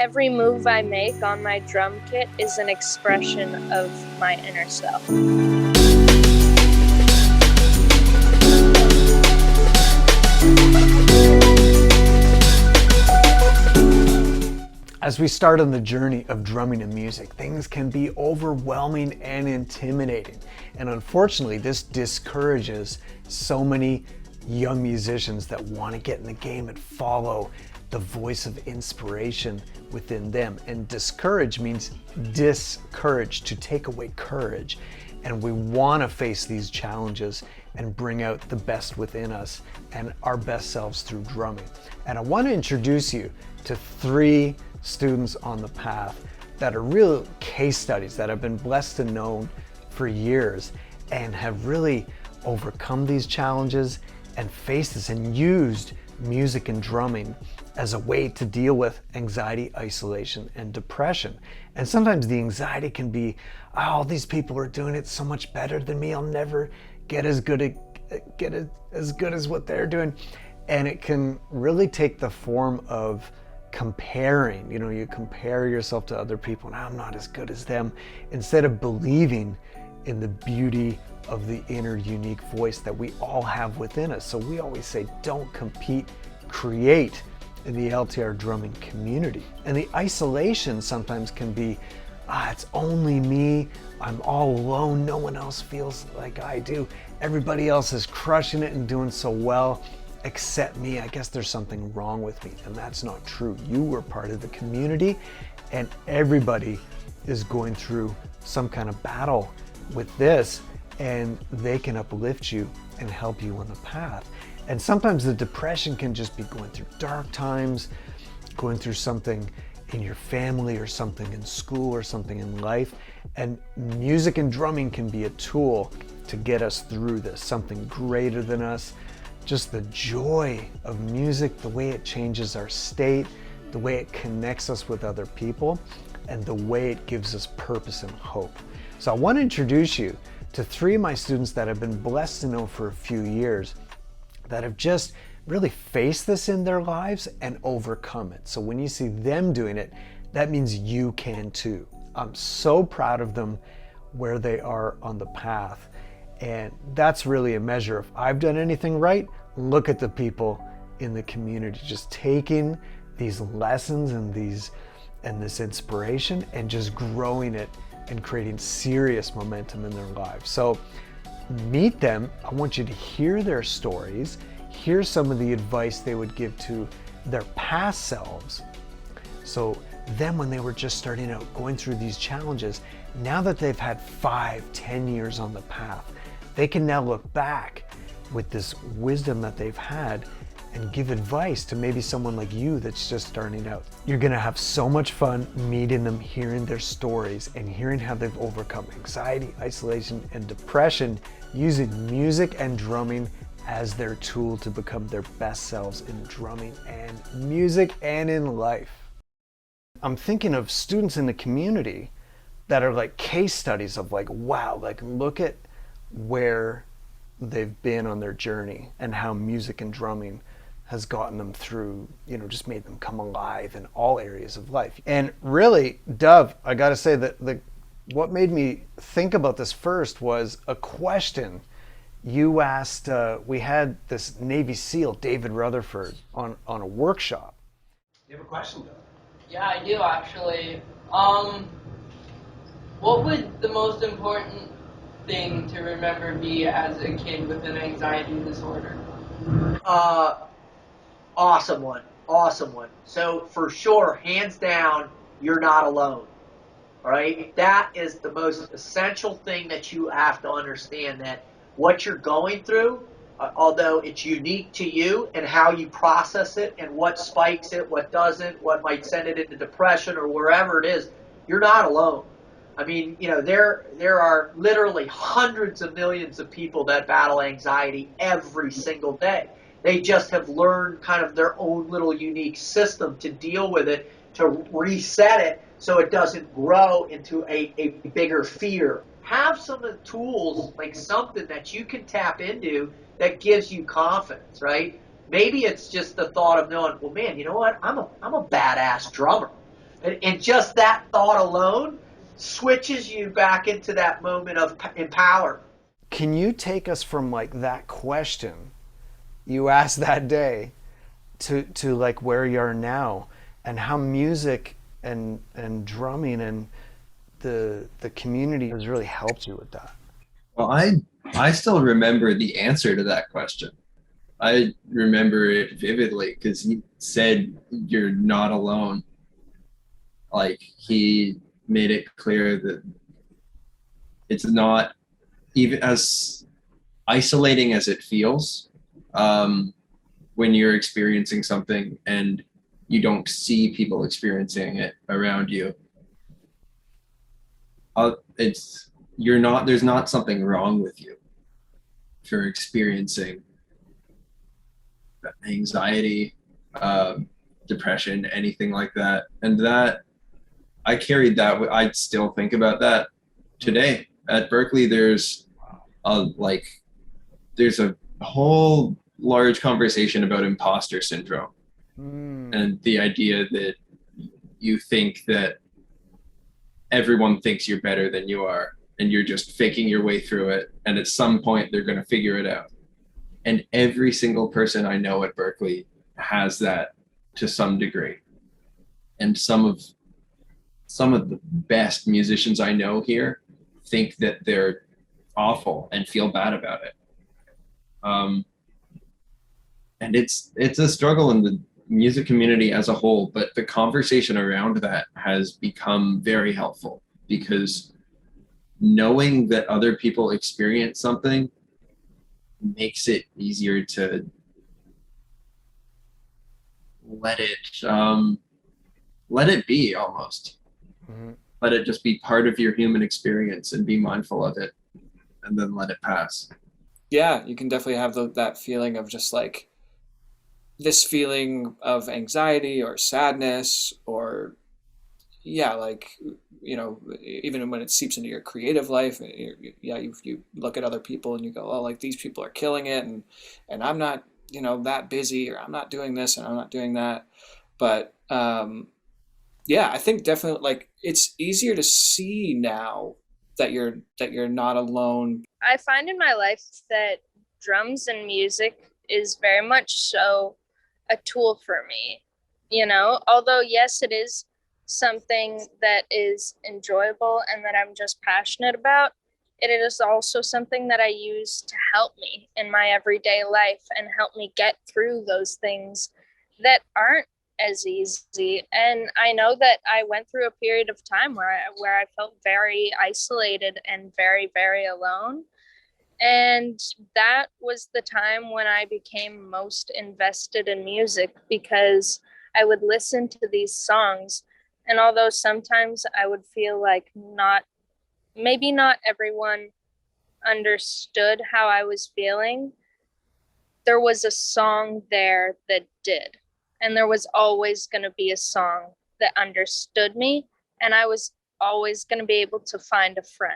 Every move I make on my drum kit is an expression of my inner self. As we start on the journey of drumming and music, things can be overwhelming and intimidating. And unfortunately, this discourages so many young musicians that want to get in the game and follow the voice of inspiration within them. And discourage means discourage, to take away courage. And we want to face these challenges and bring out the best within us and our best selves through drumming. And I want to introduce you to 3 students on the path that are real case studies that have been blessed and known for years and have really overcome these challenges and faced this and used music and drumming as a way to deal with anxiety, isolation, and depression. And sometimes the anxiety can be, oh, these people are doing it so much better than me. I'll never get as good as what they're doing. And it can really take the form of comparing. You know, you compare yourself to other people and I'm not as good as them, instead of believing in the beauty of the inner unique voice that we all have within us. So we always say, don't compete, create in the LTR drumming community. And the isolation sometimes can be, it's only me, I'm all alone, no one else feels like I do. Everybody else is crushing it and doing so well, except me. I guess there's something wrong with me. And that's not true. You were part of the community, and everybody is going through some kind of battle with this, and they can uplift you and help you on the path. And sometimes the depression can just be going through dark times, going through something in your family or something in school or something in life. And music and drumming can be a tool to get us through this, something greater than us. Just the joy of music, the way it changes our state, the way it connects us with other people, and the way it gives us purpose and hope. So I want to introduce you to 3 of my students that have been blessed to know for a few years, that have just really faced this in their lives and overcome it. So when you see them doing it, that means you can too. I'm so proud of them where they are on the path. And that's really a measure. If I've done anything right, look at the people in the community just taking these lessons and this inspiration and just growing it and creating serious momentum in their lives. So meet them. I want you to hear their stories, hear some of the advice they would give to their past selves. So then when they were just starting out, going through these challenges, now that they've had 5, 10 years on the path, they can now look back with this wisdom that they've had and give advice to maybe someone like you that's just starting out. You're gonna have so much fun meeting them, hearing their stories, and hearing how they've overcome anxiety, isolation, and depression using music and drumming as their tool to become their best selves in drumming and music and in life. I'm thinking of students in the community that are like case studies of like, wow, like look at where they've been on their journey and how music and drumming has gotten them through, you know, just made them come alive in all areas of life. And really, Dov, I gotta say that what made me think about this first was a question you asked. We had this Navy SEAL, David Rutherford, on a workshop. You have a question, Dov? Yeah, I do actually. What would the most important thing to remember be as a kid with an anxiety disorder? Awesome one. So for sure, hands down, you're not alone. All right, that is the most essential thing that you have to understand, that what you're going through, although it's unique to you and how you process it and what spikes it, what doesn't, what might send it into depression or wherever it is, you're not alone. I mean, you know, there are literally hundreds of millions of people that battle anxiety every single day. They just have learned kind of their own little unique system to deal with it, to reset it so it doesn't grow into a bigger fear. Have some of the tools, like something that you can tap into that gives you confidence, right? Maybe it's just the thought of knowing, well, man, you know what? I'm a badass drummer. And just that thought alone switches you back into that moment of empowerment. Can you take us from like that question you asked that day to like where you are now, and how music and drumming and the community has really helped you with that? Well, I still remember the answer to that question. I remember it vividly because he said, "You're not alone." Like, he made it clear that it's not, even as isolating as it feels, when you're experiencing something and you don't see people experiencing it around you. There's not something wrong with you for experiencing anxiety, depression, anything like that. And that, I carried that. I still think about that today. At Berkeley, there's a whole large conversation about imposter syndrome, and the idea that you think that everyone thinks you're better than you are, and you're just faking your way through it, and at some point they're going to figure it out. And every single person I know at Berkeley has that to some degree. And some of the best musicians I know here think that they're awful and feel bad about it. And it's a struggle in the music community as a whole, but the conversation around that has become very helpful, because knowing that other people experience something makes it easier to let it be, almost. Mm-hmm. Let it just be part of your human experience and be mindful of it, and then let it pass. Yeah, you can definitely have that feeling of just like this feeling of anxiety or sadness, or like, even when it seeps into your creative life, you look at other people and you go, oh, like, these people are killing it, and I'm not, that busy, or I'm not doing this and I'm not doing that. But I think definitely, like, it's easier to see now that you're not alone. I find in my life that drums and music is very much so a tool for me, although yes, it is something that is enjoyable and that I'm just passionate about. It is also something that I use to help me in my everyday life and help me get through those things that aren't as easy. And I know that I went through a period of time where I felt very isolated and very, very alone. And that was the time when I became most invested in music, because I would listen to these songs. And although sometimes I would feel like maybe not everyone understood how I was feeling, there was a song there that did. And there was always going to be a song that understood me. And I was always going to be able to find a friend,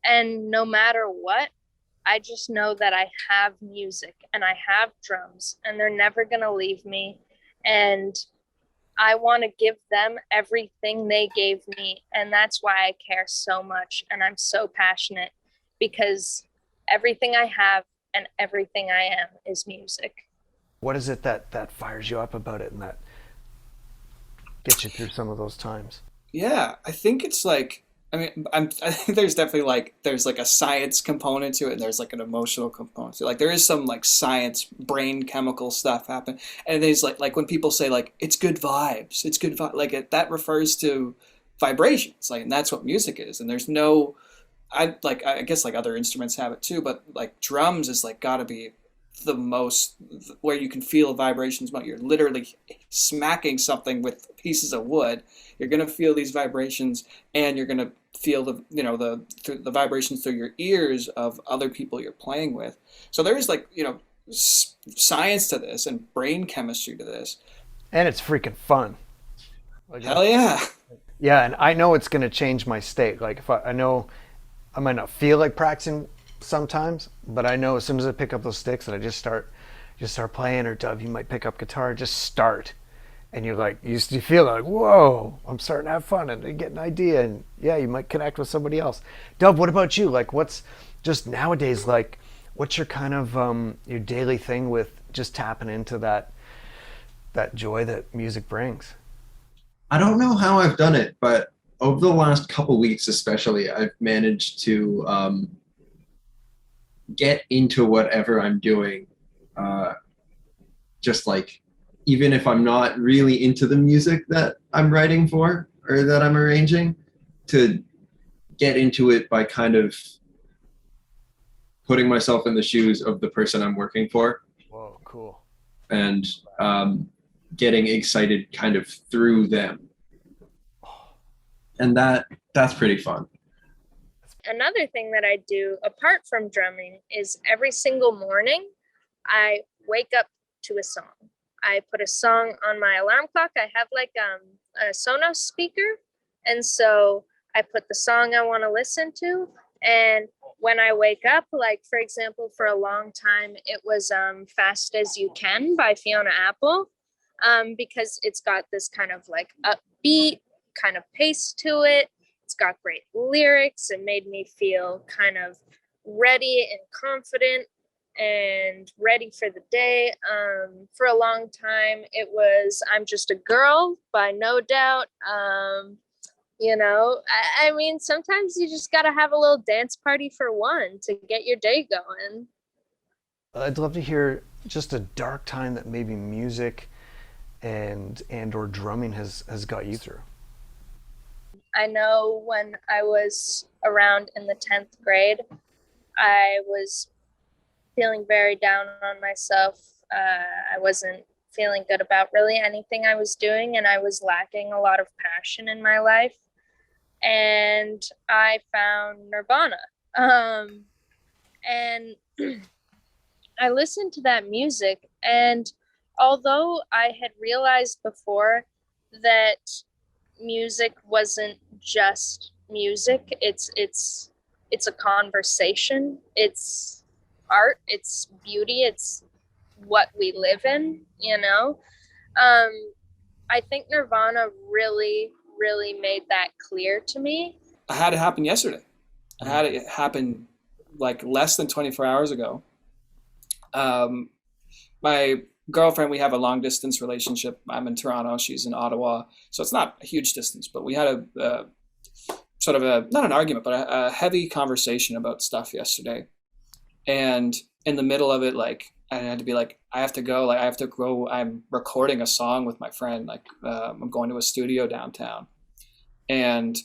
And no matter what, I just know that I have music and I have drums, and they're never going to leave me. And I want to give them everything they gave me. And that's why I care so much. And I'm so passionate, because everything I have and everything I am is music. What is it that fires you up about it and that gets you through some of those times? Yeah, I think it's like, I think there's definitely there's a science component to it, and there's like an emotional component to it. Like, there is some like science, brain chemical stuff happen, and there's like when people say like it's good vibes, that refers to vibrations, and that's what music is. And there's no, I guess like other instruments have it too, but like drums is like gotta be the most, where you can feel vibrations. You're literally smacking something with pieces of wood. You're gonna feel these vibrations, and you're gonna feel the vibrations through your ears of other people you're playing with. So there is science to this and brain chemistry to this, and it's freaking fun. Hell yeah. Yeah, and I know it's gonna change my state. Like, if I know I might not feel like practicing sometimes, but I know as soon as I pick up those sticks and I just start playing, or Dov, you might pick up guitar, just start, and you're like, you feel like, whoa, I'm starting to have fun and get an idea, and yeah, you might connect with somebody else. Dov, what about you? Like, what's just nowadays, like, what's your kind of your daily thing with just tapping into that joy that music brings? I don't know how I've done it, but over the last couple weeks, especially, I've managed to get into whatever I'm doing. Just like, even if I'm not really into the music that I'm writing for or that I'm arranging, to get into it by kind of putting myself in the shoes of the person I'm working for. Whoa, cool. And getting excited kind of through them. And that's pretty fun. Another thing that I do apart from drumming is every single morning I wake up to a song. I put a song on my alarm clock. I have like a Sonos speaker, and so I put the song I want to listen to. And when I wake up, like for example, for a long time it was Fast as You Can by Fiona Apple, because it's got this kind of like upbeat kind of pace to it. It's got great lyrics. It made me feel kind of ready and confident and ready for the day. For a long time, it was I'm Just a Girl by No Doubt. I mean, sometimes you just got to have a little dance party for one to get your day going. I'd love to hear just a dark time that maybe music and or drumming has got you through. I know when I was around in the 10th grade, I was feeling very down on myself. I wasn't feeling good about really anything I was doing, and I was lacking a lot of passion in my life. And I found Nirvana. And I listened to that music, and although I had realized before that music wasn't just music, it's a conversation, it's art, it's beauty, it's what we live in, I think Nirvana really made that clear to me. I had it happen yesterday. I had it happen like less than 24 hours ago. My girlfriend, we have a long distance relationship. I'm in Toronto, she's in Ottawa, so it's not a huge distance, but we had a sort of not an argument, but a heavy conversation about stuff yesterday. And in the middle of it, like, I had to be like, I have to go, like, I have to go. I'm recording a song with my friend, like, I'm going to a studio downtown. And,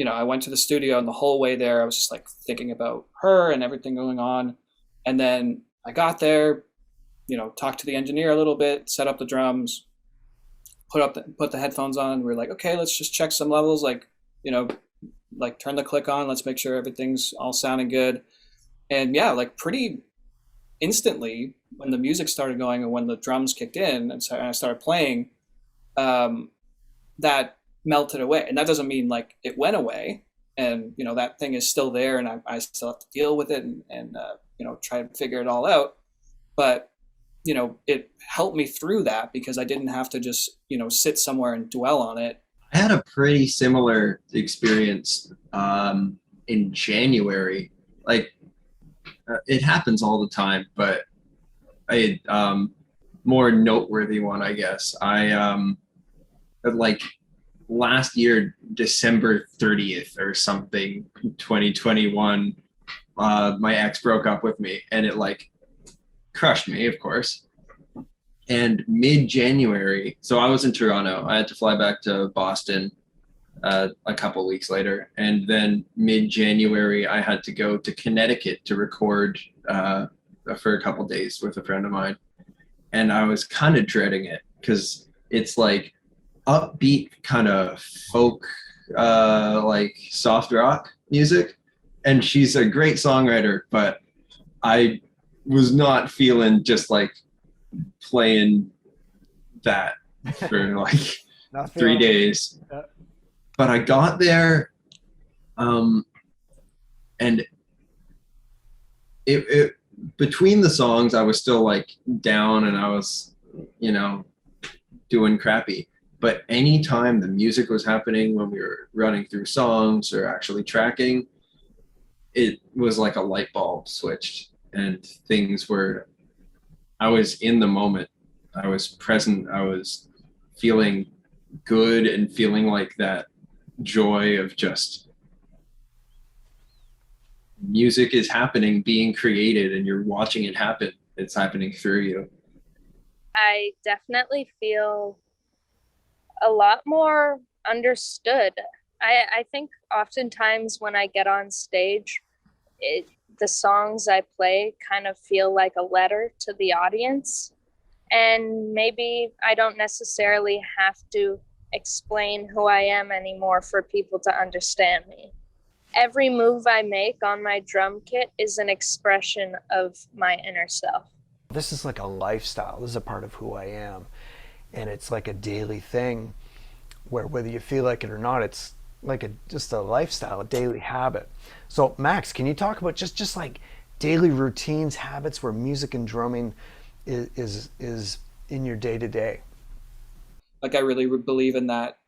I went to the studio, and the whole way there, I was just like thinking about her and everything going on. And then I got there, talked to the engineer a little bit, set up the drums, put the headphones on. We're like, okay, let's just check some levels, like, like turn the click on, let's make sure everything's all sounding good. And yeah, like pretty instantly when the music started going and when the drums kicked in and I started playing, that melted away. And that doesn't mean like it went away, and that thing is still there, and I still have to deal with it and try to figure it all out. But it helped me through that because I didn't have to just sit somewhere and dwell on it. I had a pretty similar experience in January. Like, it happens all the time, but I more noteworthy one, I guess. I like last year, December 30th or something, 2021, my ex broke up with me, and it like crushed me, of course. And mid-January, so I was in Toronto. I had to fly back to Boston a couple weeks later. And then mid-January, I had to go to Connecticut to record for a couple days with a friend of mine. And I was kind of dreading it because it's like upbeat kind of folk, like soft rock music. And she's a great songwriter, but I was not feeling just like playing that for like 3 days. But I got there, and it between the songs I was still like down, and I was doing crappy. But anytime the music was happening, when we were running through songs or actually tracking, it was like a light bulb switched, and I was in the moment. I was present. I was feeling good and feeling like that joy of just music is happening, being created, and you're watching it happen. It's happening through you. I definitely feel a lot more understood. I think oftentimes when I get on stage, the songs I play kind of feel like a letter to the audience. And maybe I don't necessarily have to explain who I am anymore for people to understand me. Every move I make on my drum kit is an expression of my inner self. This is like a lifestyle. This is a part of who I am. And it's like a daily thing where whether you feel like it or not, it's like just a lifestyle, a daily habit. So Max, can you talk about just like daily routines, habits where music and drumming is in your day to day? Like, I really believe in that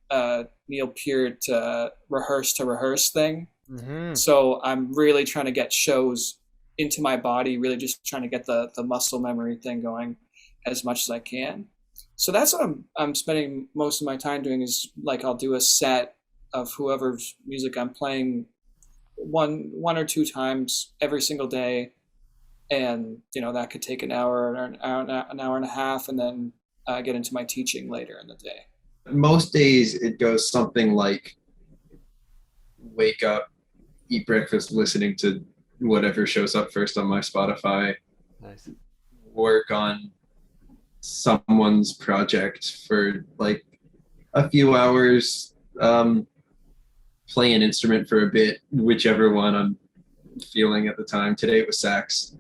Neil Peart to rehearse thing. Mm-hmm. So I'm really trying to get shows into my body, really just trying to get the muscle memory thing going as much as I can. So that's what I'm spending most of my time doing, is like I'll do a set of whoever's music I'm playing one or two times every single day, and that could take an hour or an hour and a half, and then get into my teaching later in the day. Most days it goes something like wake up, eat breakfast, listening to whatever shows up first on my Spotify. Nice. Work on someone's project for like a few hours, play an instrument for a bit, whichever one I'm feeling at the time. Today it was sax.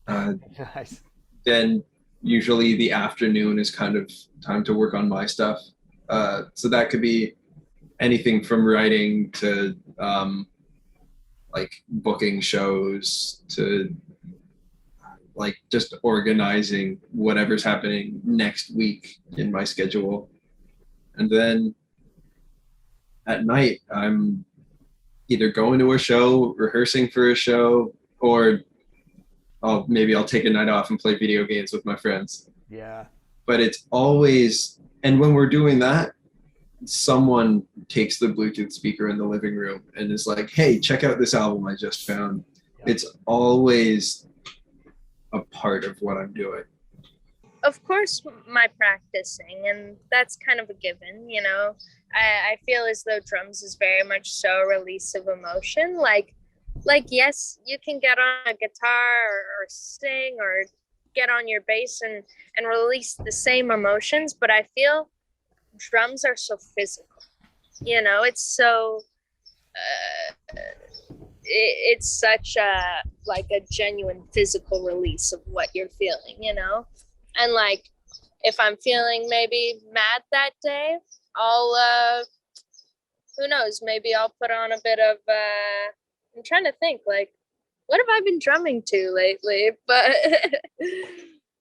Nice. Then usually the afternoon is kind of time to work on my stuff. So that could be anything from writing to like booking shows to like just organizing whatever's happening next week in my schedule. And then at night, I'm either going to a show, rehearsing for a show, or maybe I'll take a night off and play video games with my friends. Yeah. But it's always, and when we're doing that, someone takes the Bluetooth speaker in the living room and is like, hey, check out this album I just found. Yeah. It's always a part of what I'm doing. Of course, my practicing, and that's kind of a given, I feel as though drums is very much so a release of emotion. Like yes, you can get on a guitar or sing or get on your bass and release the same emotions, but I feel drums are so physical. It's so it's such a genuine physical release of what you're feeling, and like if I'm feeling maybe mad that day, I'll who knows, maybe I'll put on a bit of I'm trying to think, like, what have I been drumming to lately? But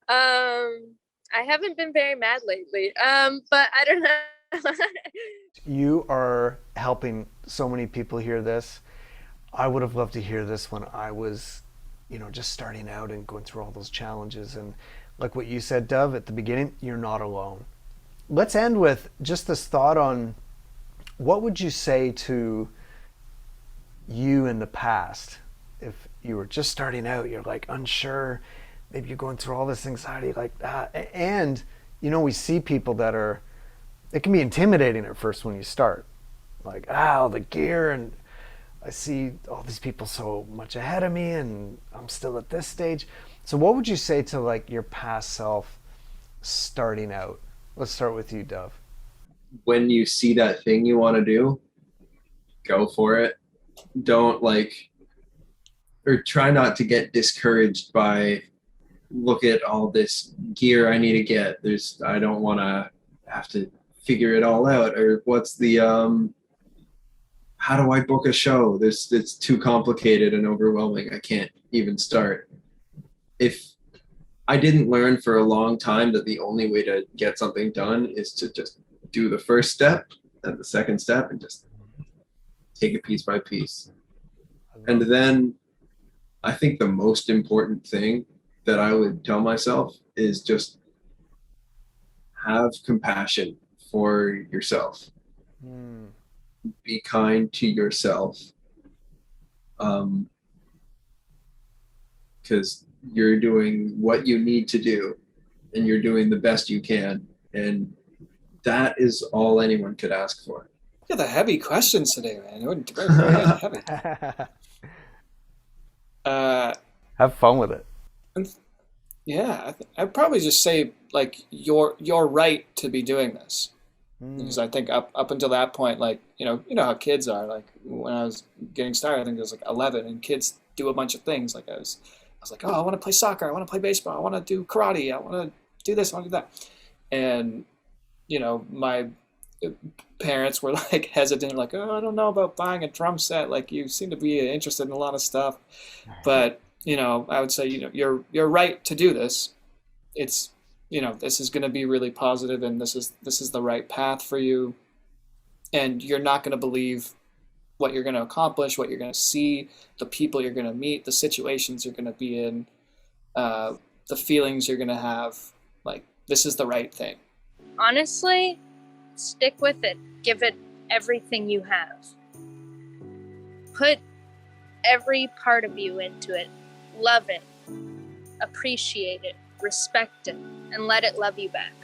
I haven't been very mad lately. But I don't know. You are helping so many people hear this. I would have loved to hear this when I was, just starting out and going through all those challenges. And like what you said, Dov, at the beginning, you're not alone. Let's end with just this thought on what would you say to you in the past if you were just starting out, you're like unsure, maybe you're going through all this anxiety like that, and we see people that it can be intimidating at first when you start, like the gear, and I see all these people so much ahead of me and I'm still at this stage. So what would you say to like your past self starting out? Let's start with you, Dov. When you see that thing you want to do, go for it. Don't or try not to get discouraged by, look at all this gear I need to get. I don't want to have to figure it all out, or what's the how do I book a show? It's too complicated and overwhelming. I can't even start. If I didn't learn for a long time that the only way to get something done is to just do the first step and the second step and just take it piece by piece. And then I think the most important thing that I would tell myself is just have compassion for yourself. Be kind to yourself. Because you're doing what you need to do and you're doing the best you can. And that is all anyone could ask for. Yeah, the heavy questions today, man. It went very heavy. Have fun with it. Yeah, I'd probably just say like you're right to be doing this, because I think up until that point, like you know how kids are. Like when I was getting started, I think it was like 11, and kids do a bunch of things. Like I was like, oh, I want to play soccer, I want to play baseball, I want to do karate, I want to do this, I want to do that, and my parents were like hesitant, like, oh, I don't know about buying a drum set. Like you seem to be interested in a lot of stuff, but I would say, you're right to do this. It's, this is going to be really positive, and this is the right path for you. And you're not going to believe what you're going to accomplish, what you're going to see, the people you're going to meet, the situations you're going to be in, the feelings you're going to have. Like, this is the right thing. Honestly, stick with it. Give it everything you have. Put every part of you into it. Love it, appreciate it, respect it, and let it love you back.